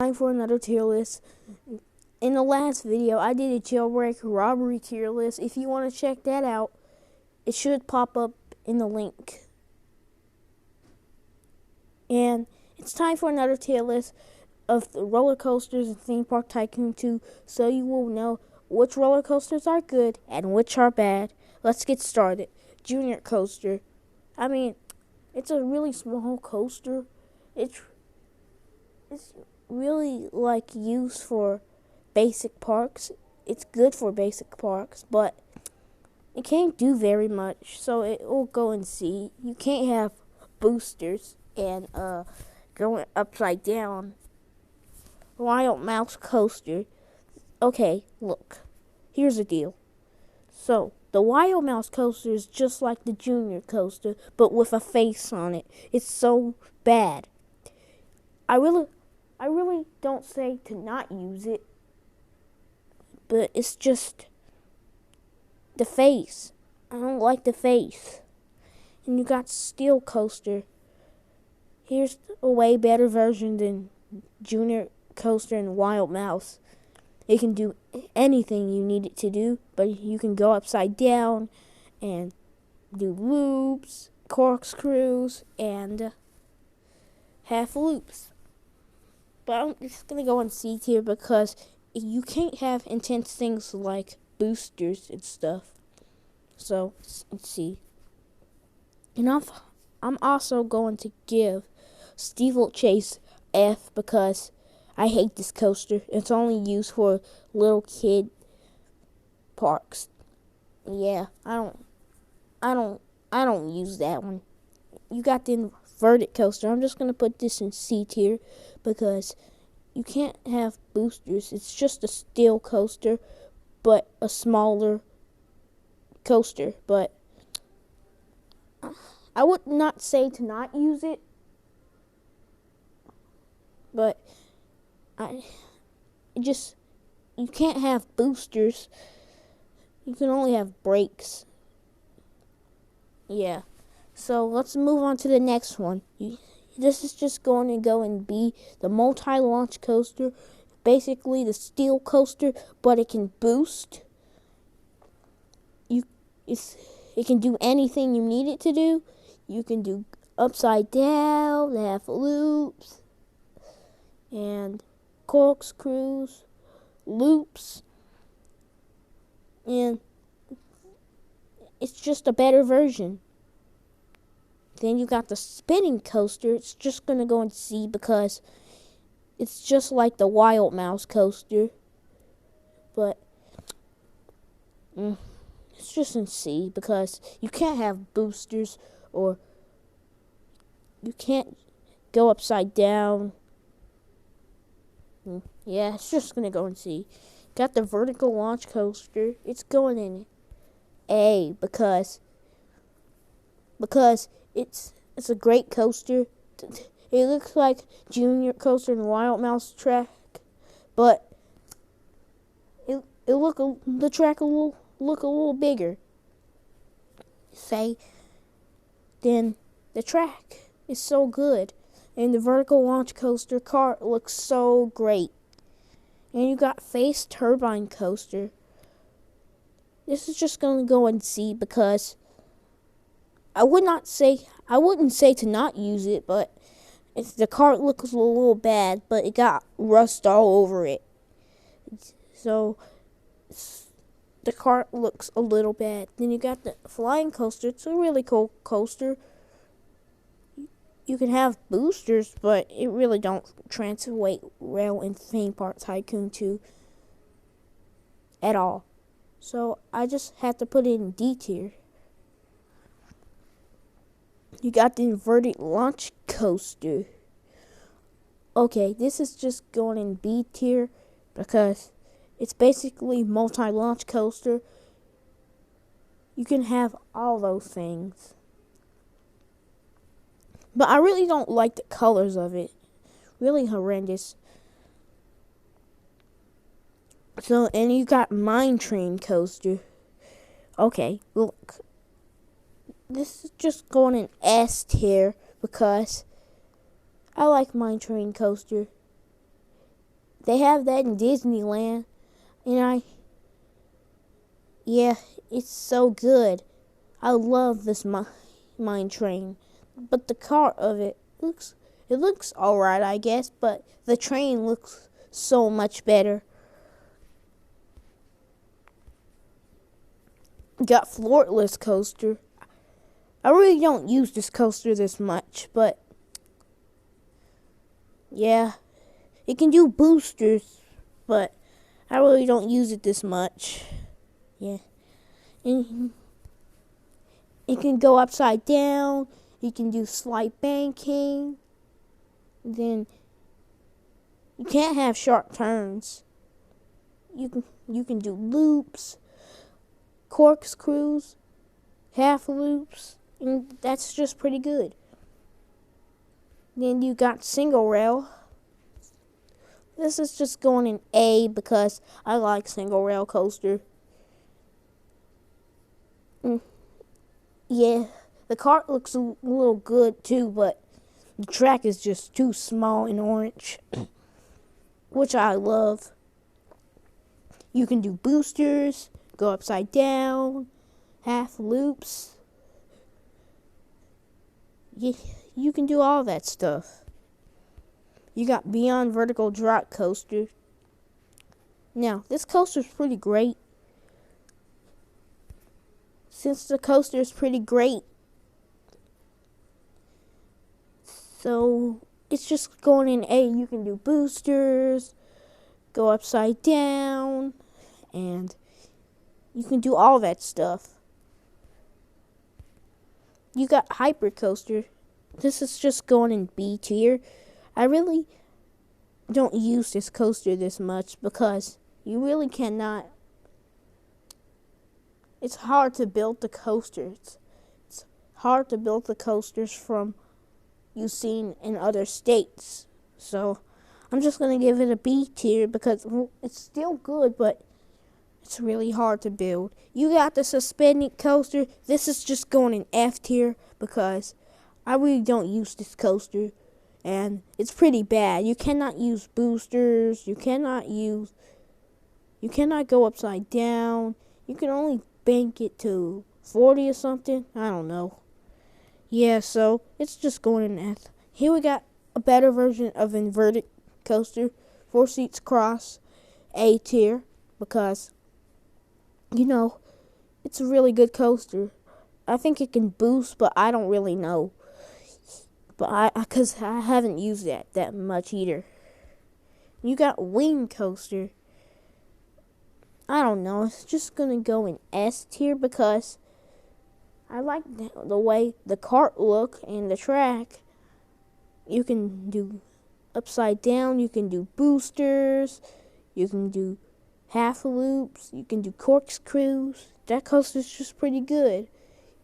Time for another tier list. In the last video, I did a jailbreak robbery tier list. If you want to check that out, it should pop up in the link. And it's time for another tier list of the roller coasters in Theme Park Tycoon 2, so you will know which roller coasters are good and which are bad. Let's get started. Junior Coaster. I mean, it's a really small coaster. It's really like used for basic parks. It's good for basic parks, but it can't do very much, so it will go and see. You can't have boosters and going upside down. Wild Mouse Coaster. Okay, look. Here's the deal. So, the Wild Mouse Coaster is just like the Junior Coaster, but with a face on it. It's so bad. I really don't say to not use it, but it's just the face. I don't like the face. And you got Steel Coaster. Here's a way better version than Junior Coaster and Wild Mouse. It can do anything you need it to do, but you can go upside down and do loops, corkscrews, and half loops. But I'm just going to go on C tier because you can't have intense things like boosters and stuff. So, let's see. And I'm also going to give Steeplechase F because I hate this coaster. It's only used for little kid parks. Yeah, I don't use that one. You got the inverted coaster. I'm just gonna put this in C tier because you can't have boosters. It's just a steel coaster, but a smaller coaster. But I would not say to not use it, but you can't have boosters. You can only have brakes. Yeah. So let's move on to the next one. This is just going to go and be the multi-launch coaster. Basically the steel coaster, but it can boost. It can do anything you need it to do. You can do upside down, half loops, and corkscrews, loops, and it's just a better version. Then you got the spinning coaster. It's just going to go and see because it's just like the Wild Mouse Coaster, but it's just in C because you can't have boosters or you can't go upside down. Yeah, it's just going to go and see. Got the vertical launch coaster. It's going in A because it's a great coaster. It looks like Junior Coaster and Wild Mouse track, but the track will look a little bigger. Then the track is so good, and the vertical launch coaster cart looks so great. And you got Face Turbine Coaster. This is just going to go and see because I wouldn't say to not use it, but the cart looks a little bad, but it got rust all over it. So the cart looks a little bad. Then you got the Flying Coaster. It's a really cool coaster. You can have boosters, but it really don't translate well in Theme Park Tycoon 2 at all. So I just had to put it in D tier. You got the inverted launch coaster. Okay, this is just going in B tier because it's basically multi-launch coaster. You can have all those things. But I really don't like the colors of it. Really horrendous. So, and you got Mine Train Coaster. Okay, look. This is just going in S tier because I like Mine Train Coaster. They have that in Disneyland, and yeah, it's so good. I love this mine train, but the car of it looks alright, I guess, but the train looks so much better. Got Flawtless Coaster. I really don't use this coaster this much, but yeah, it can do boosters, but I really don't use it this much. Yeah, and it can go upside down. You can do slight banking. Then you can't have sharp turns. You can do loops, corkscrews, half loops, and that's just pretty good. Then you got single rail. This is just going in A because I like single rail coaster. Yeah, the cart looks a little good too, but the track is just too small and orange, which I love. You can do boosters, go upside down, half loops. Yeah, you can do all that stuff. You got Beyond Vertical Drop Coaster. Now, this coaster is pretty great. Since the coaster is pretty great, so it's just going in A. You can do boosters, go upside down, and you can do all that stuff. You got Hyper Coaster. This is just going in B tier. I really don't use this coaster this much because you really cannot. It's hard to build the coasters. It's hard to build the coasters from you've seen in other states. So I'm just going to give it a B tier because it's still good, but it's really hard to build. You got the suspended coaster. This is just going in F tier because I really don't use this coaster. And it's pretty bad. You cannot use boosters. You cannot go upside down. You can only bank it to 40 or something. I don't know. Yeah, so it's just going in F. Here we got a better version of inverted coaster. 4 seats cross, A tier, because, it's a really good coaster. I think it can boost, but I don't really know. But because I haven't used that much either. You got Wing Coaster. I don't know. It's just going to go in S tier because I like the way the cart look and the track. You can do upside down. You can do boosters. You can do half loops. You can do corkscrews. That coaster's just pretty good.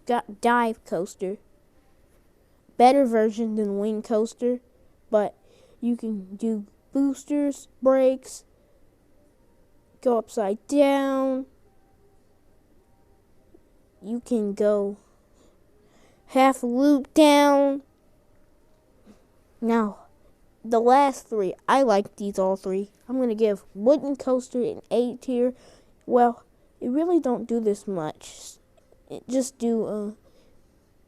Got Dive Coaster. Better version than Wing Coaster, but you can do boosters, brakes, go upside down. You can go half loop down. Now, the last 3, I like these all 3. I'm going to give Wooden Coaster an A tier. Well, it really don't do this much. It just do,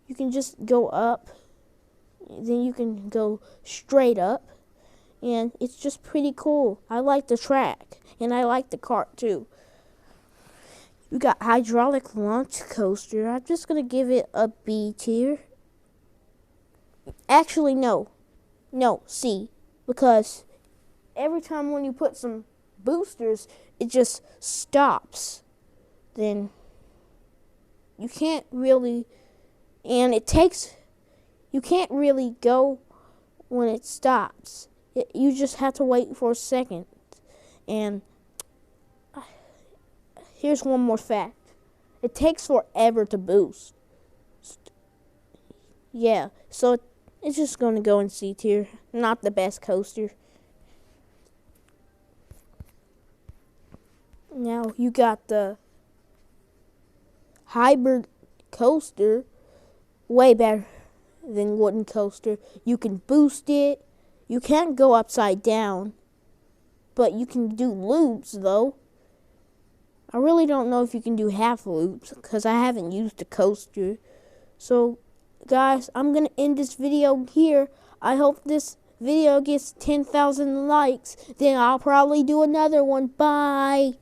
you can just go up. Then you can go straight up, and it's just pretty cool. I like the track, and I like the cart too. You got Hydraulic Launch Coaster. I'm just going to give it a B tier. Actually, no, C, because every time when you put some boosters, it just stops. Then you can't really, and you can't really go when it stops. You just have to wait for a second. And here's one more fact. It takes forever to boost. Yeah, so it's just going to go in C tier. Not the best coaster. Now you got the Hybrid Coaster. Way better than Wooden Coaster. You can boost it. You can't go upside down, but you can do loops, though. I really don't know if you can do half loops, because I haven't used the coaster. So, guys, I'm going to end this video here. I hope this video gets 10,000 likes. Then I'll probably do another one. Bye!